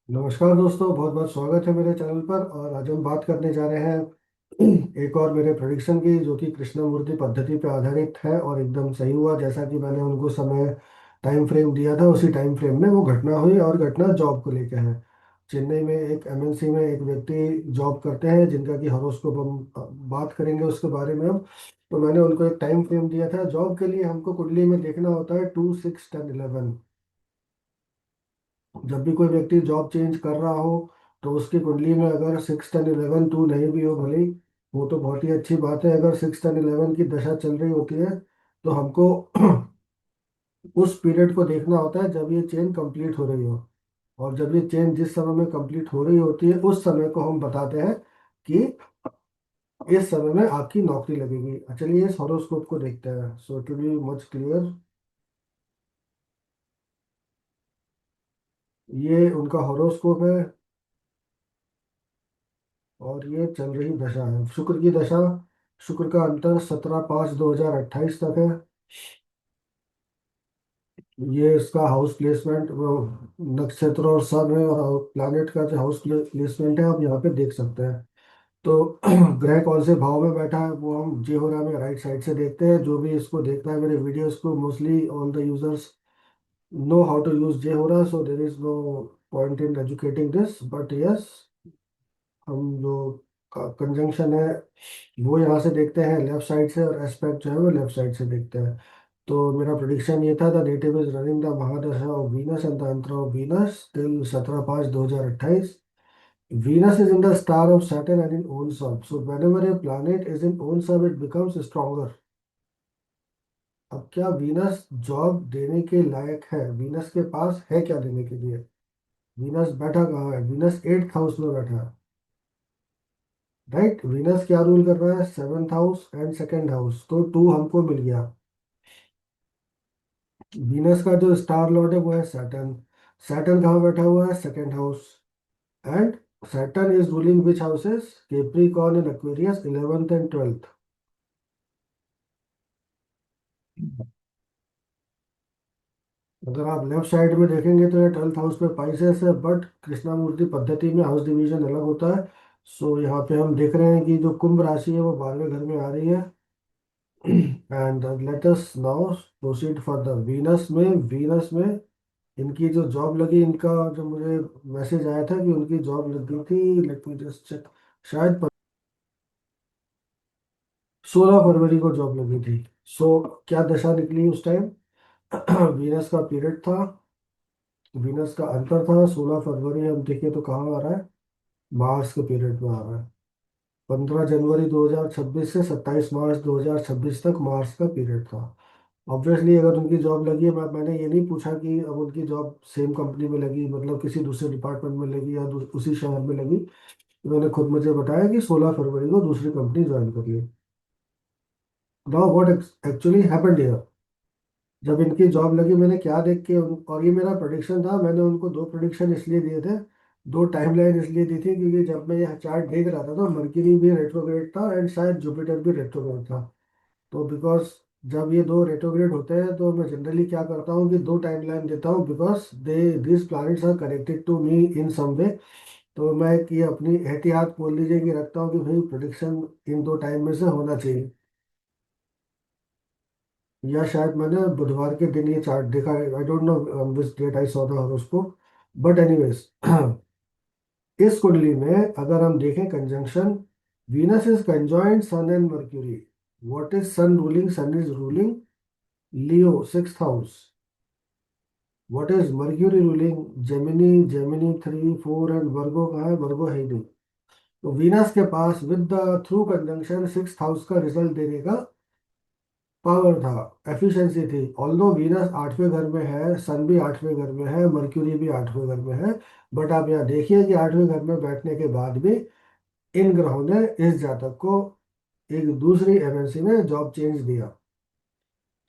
नमस्कार दोस्तों, बहुत बहुत स्वागत है मेरे चैनल पर। और आज हम बात करने जा रहे हैं एक और मेरे प्रेडिक्शन की, जो कि कृष्णमूर्ति पद्धति पर आधारित है और एकदम सही हुआ। जैसा कि मैंने उनको समय टाइम फ्रेम दिया था, उसी टाइम फ्रेम में वो घटना हुई। और घटना जॉब को लेकर है। चेन्नई में एक एमएनसी में एक व्यक्ति जॉब करते हैं, जिनका कि हॉरोस्कोप हम बात करेंगे उसके बारे में अब। तो मैंने उनको एक टाइम फ्रेम दिया था जॉब के लिए। हमको कुंडली में देखना होता है 2, 6, 10, 11। जब भी कोई व्यक्ति जॉब चेंज कर रहा हो, तो उसकी कुंडली में अगर 6, 10, 11 टू नहीं भी हो भले ही, वो तो बहुत ही अच्छी बात है। अगर 6, 10, 11 की दशा चल रही होती है, तो हमको उस पीरियड को देखना होता है जब ये चेंज कंप्लीट हो रही हो। और जब ये चेंज जिस समय में कंप्लीट हो रही होती है, उस समय को हम बताते हैं कि इस समय में आपकी नौकरी लगेगी। चलिए इस हॉरोस्कोप को देखते हैं, सो टू बी मच क्लियर। ये उनका हॉरोस्कोप है। और ये चल रही दशा है शुक्र की दशा। शुक्र का अंतर 17/5/2028 तक है। ये इसका हाउस प्लेसमेंट, वो नक्षत्र और सब है, और प्लैनेट का जो हाउस प्लेसमेंट है आप यहाँ पे देख सकते हैं। तो ग्रह कौन से भाव में बैठा है वो हम जेहोरा में राइट साइड से देखते हैं। जो भी इसको देखता है मेरे वीडियोस को, mostly all the users know how to use JHora, so there is no point in educating this, but yes, हम जो कंजंक्शन है वो यहाँ से देखते हैं लेफ्ट साइड से, और एस्पेक्ट जो है वो लेफ्ट साइड से देखते हैं। तो मेरा प्रोडिक्शन ये था, the native is running the mahadasha of Venus and the antar of Venus till 17/5/2028। Venus is in the star of Saturn and in own sub. So whenever a planet is in own sub, it becomes stronger. अब क्या Venus job देने के लायक है? Venus के पास है क्या देने के लिए? वीनस बैठा कहाँ है? वीनस 8th हाउस में बैठा है। राइट, वीनस क्या रूल कर रहा है? 7th house and 2nd house. तो 2 हमको मिल गया। वीनस का जो स्टार लॉर्ड है वो है सैटर्न। सैटर्न कहाँ बैठा हुआ है? 2nd house. And Saturn is ruling which houses? Capricorn and Aquarius, 11th and 12th। अगर आप लेफ्ट साइड में देखेंगे तो ये 12th हाउस पे पाइसेस है, बट कृष्णामूर्ति पद्धति में हाउस डिवीजन अलग होता है। सो यहाँ पे हम देख रहे हैं कि जो कुंभ राशि है वो 12वें घर में आ रही है। And let us now proceed further. Venus में इनकी जो जॉब लगी, इनका जो मुझे मैसेज आया था कि उनकी जॉब लग गई थी, लेट मी जस्ट चेक, शायद 16 फरवरी को जॉब लगी थी। सो क्या दशा निकली उस टाइम? वीनस का पीरियड था, वीनस का अंतर था 16 फरवरी। हम देखें तो कहाँ आ रहा है? मार्स के पीरियड में आ रहा है। 15 जनवरी 2026 से 27 मार्च 2026 तक मार्स का पीरियड था। ऑब्वियसली अगर उनकी जॉब लगी है, मैंने ये नहीं पूछा कि अब उनकी जॉब सेम कंपनी में लगी, मतलब किसी दूसरे डिपार्टमेंट में लगी या उसी शहर में लगी। उन्होंने खुद मुझे बताया कि 16 फरवरी को दूसरी कंपनी ज्वाइन कर ली। Now what actually happened here? जब इनकी जॉब लगी, मैंने क्या देख के और ये मेरा प्रोडिक्शन था। मैंने उनको 2 प्रोडिक्शन इसलिए दिए थे, 2 टाइमलाइन इसलिए दी थी, क्योंकि जब मैं यह चार्ट देख रहा था तो मर्क्यूरी भी रेट्रोग्रेड था एंड शायद जुपिटर भी रेट्रोग्रेड था। तो बिकॉज जब ये 2 रेट्रोग्रेड होते हैं, तो मैं जनरली क्या करता हूँ कि 2 टाइमलाइन देता हूँ, because they this planets are connected to me in some way. तो मैं ये अपनी एहतियात बोल लीजिए कि रखता हूँ कि भाई प्रोडिक्शन इन 2 टाइम में से होना चाहिए। या शायद मैंने बुधवार के दिन ये चार्ट देखा है, I don't know which date I saw the horoscope. But anyways, इस कुंडली में अगर हम देखें conjunction, Venus is conjoint Sun and Mercury. What is Sun ruling? Sun is ruling Leo, 6th house. What is Mercury ruling? Gemini, Gemini 3, 4 and Virgo कहाँ है? Virgo है ही नहीं। तो वीनस के पास with the through conjunction 6th house का result देने का पावर था, एफिशिएंसी थी। ऑल्दो वीनस 8वें घर में है, सन भी 8वें घर में है, मर्क्यूरी भी 8वें घर में है। बट आप यहाँ देखिए कि 8वें घर में बैठने के बाद भी इन ग्रहों ने इस जातक को एक दूसरी एमएनसी में जॉब चेंज दिया।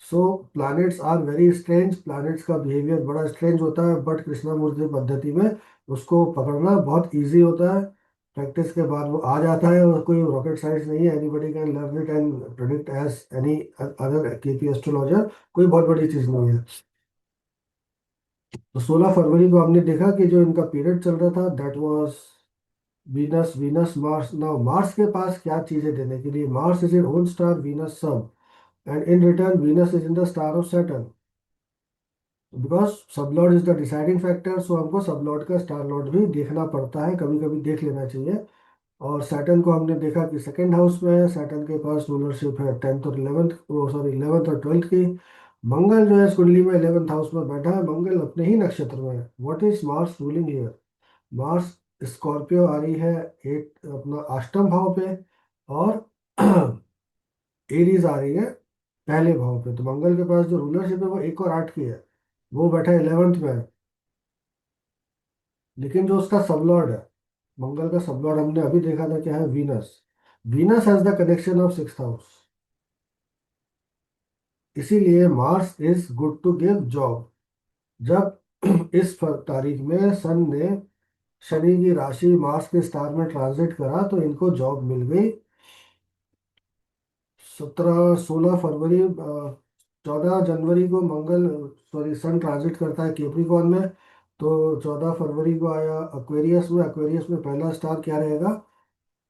So planets are very strange. Planets का बिहेवियर बड़ा स्ट्रेंज होता है, बट कृष्णामूर्ति पद्धति में उसको पकड़ना बहुत इजी होता है। प्रैक्टिस के बाद वो आ जाता है, और कोई रॉकेट साइंस नहीं है। Anybody can learn it and predict as any other KP astrologer. कोई बहुत बड़ी चीज़ नहीं है। तो 16 फरवरी को हमने देखा कि जो इनका पीरियड चल रहा था that was Venus Venus Mars. Now Mars के पास क्या चीजें देने के लिए, Mars is in own star Venus sub, and in return Venus is in the star of Saturn. Because sub lord is the deciding factor, so हमको sub Lord का star Lord भी देखना पड़ता है, कभी कभी देख लेना चाहिए। और सैटर्न को हमने देखा कि सेकंड हाउस में है, सैटर्न के पास रूलरशिप है 10th और 11th, सॉरी 11th और 12th की। मंगल जो है इस कुंडली में 11th हाउस में बैठा है, मंगल अपने ही नक्षत्र में है। What is Mars ruling here? Mars Scorpio आ रही है एट अपना अष्टम भाव पे, और एरीज आ रही है पहले भाव पे। तो मंगल के पास जो रूलरशिप है वो 1 और 8 की है, वो बैठा 11th में है। लेकिन जो उसका सबलॉर्ड है, मंगल का सबलॉर्ड हमने अभी देखा था क्या है, Venus. Venus has the connection of 6th house. इसीलिए Mars is good to give job. जब इस तारीख में सन ने शनि की राशि मार्स के स्टार में ट्रांजिट करा तो इनको जॉब मिल गई। 16 फरवरी 14 जनवरी को मंगल, सॉरी सन ट्रांजिट करता है केप्रिकॉन में। तो 14 फरवरी को आया अक्वेरियस में। अक्वेरियस में पहला स्टार क्या रहेगा,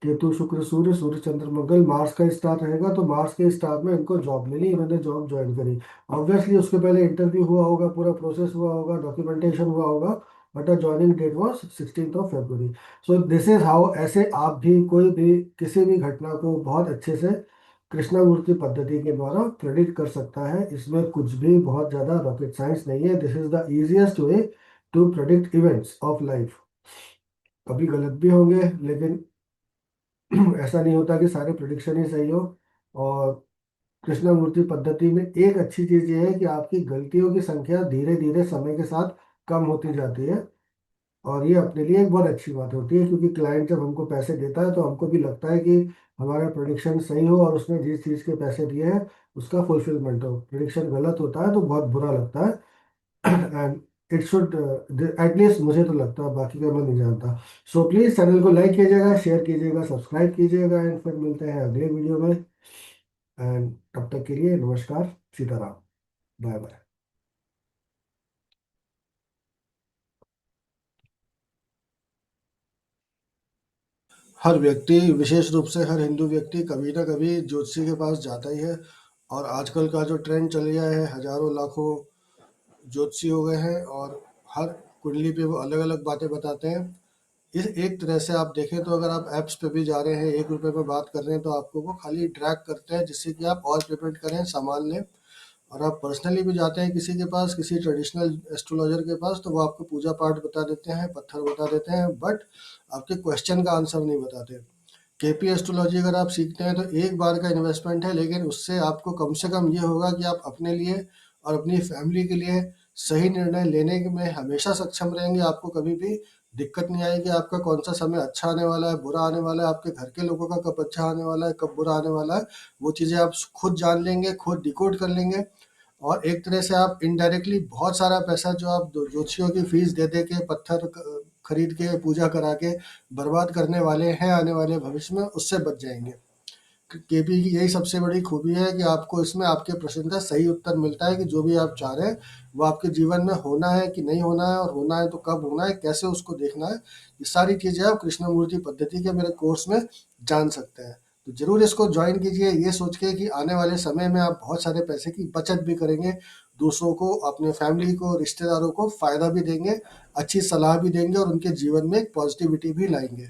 केतु शुक्र सूर्य, सूर्य चंद्र मंगल, मार्स का स्टार रहेगा। तो मार्स के स्टार में इनको जॉब मिली, इन्होंने जॉब ज्वाइन करी। ऑब्वियसली उसके पहले इंटरव्यू हुआ होगा, पूरा प्रोसेस हुआ होगा, डॉक्यूमेंटेशन हुआ होगा, but the joining date was 16 February. So this is how, ऐसे आप भी कोई भी किसी भी घटना को बहुत अच्छे से कृष्णमूर्ति पद्धति के द्वारा प्रेडिक्ट कर सकता है। इसमें कुछ भी बहुत ज़्यादा रॉकेट साइंस नहीं है। This is the easiest way to predict events of life. कभी गलत भी होंगे, लेकिन ऐसा नहीं होता कि सारे प्रिडिक्शन ही सही हो। और कृष्णमूर्ति पद्धति में एक अच्छी चीज ये है कि आपकी गलतियों की संख्या धीरे धीरे समय के साथ कम होती जाती है। और ये अपने लिए एक बहुत अच्छी बात होती है, क्योंकि क्लाइंट जब हमको पैसे देता है तो हमको भी लगता है कि हमारा प्रोडिक्शन सही हो और उसने जिस चीज़ के पैसे दिए हैं उसका फुलफिलमेंट हो। प्रोडिक्शन गलत होता है तो बहुत बुरा लगता है। एंड इट शुड, एटलीस्ट मुझे तो लगता है, बाकी का मैं नहीं जानता। सो प्लीज़ चैनल को लाइक कीजिएगा, शेयर कीजिएगा, सब्सक्राइब कीजिएगा, एंड फिर मिलते हैं अगले वीडियो में। एंड तब तक के लिए नमस्कार, सीताराम, बाय बाय। हर व्यक्ति, विशेष रूप से हर हिंदू व्यक्ति कभी ना कभी ज्योतिषी के पास जाता ही है। और आजकल का जो ट्रेंड चल गया है, हजारों लाखों ज्योतिषी हो गए हैं, और हर कुंडली पे वो अलग अलग बातें बताते हैं। इस एक तरह से आप देखें तो अगर आप ऐप्स पे भी जा रहे हैं, 1 रुपए में बात कर रहे हैं, तो आपको वो खाली ड्रैग करते हैं जिससे कि आप और पेमेंट करें, सामान लें। और आप पर्सनली भी जाते हैं किसी के पास, किसी ट्रेडिशनल एस्ट्रोलॉजर के पास, तो वो आपको पूजा पाठ बता देते हैं, पत्थर बता देते हैं, बट आपके क्वेश्चन का आंसर नहीं बताते। केपी एस्ट्रोलॉजी अगर आप सीखते हैं तो एक बार का इन्वेस्टमेंट है, लेकिन उससे आपको कम से कम ये होगा कि आप अपने लिए और अपनी फैमिली के लिए सही निर्णय लेने में हमेशा सक्षम रहेंगे। आपको कभी भी दिक्कत नहीं आएगी। आपका कौन सा समय अच्छा आने वाला है, बुरा आने वाला है, आपके घर के लोगों का कब अच्छा आने वाला है, कब बुरा आने वाला है, वो चीज़ें आप खुद जान लेंगे, खुद डिकोड कर लेंगे। और एक तरह से आप इनडायरेक्टली बहुत सारा पैसा जो आप ज्योतिषियों की फीस दे दे के, पत्थर खरीद के, पूजा करा के बर्बाद करने वाले हैं आने वाले भविष्य में, उससे बच जाएंगे। केपी की यही सबसे बड़ी खूबी है कि आपको इसमें आपके प्रश्न का सही उत्तर मिलता है कि जो भी आप चाह रहे हैं वो आपके जीवन में होना है कि नहीं होना है, और होना है तो कब होना है, कैसे उसको देखना है। ये सारी चीज़ें आप कृष्णमूर्ति पद्धति के मेरे कोर्स में जान सकते हैं। तो जरूर इसको ज्वाइन कीजिए, ये सोच के कि आने वाले समय में आप बहुत सारे पैसे की बचत भी करेंगे, दूसरों को, अपने फैमिली को, रिश्तेदारों को फायदा भी देंगे, अच्छी सलाह भी देंगे, और उनके जीवन में एक पॉजिटिविटी भी लाएंगे।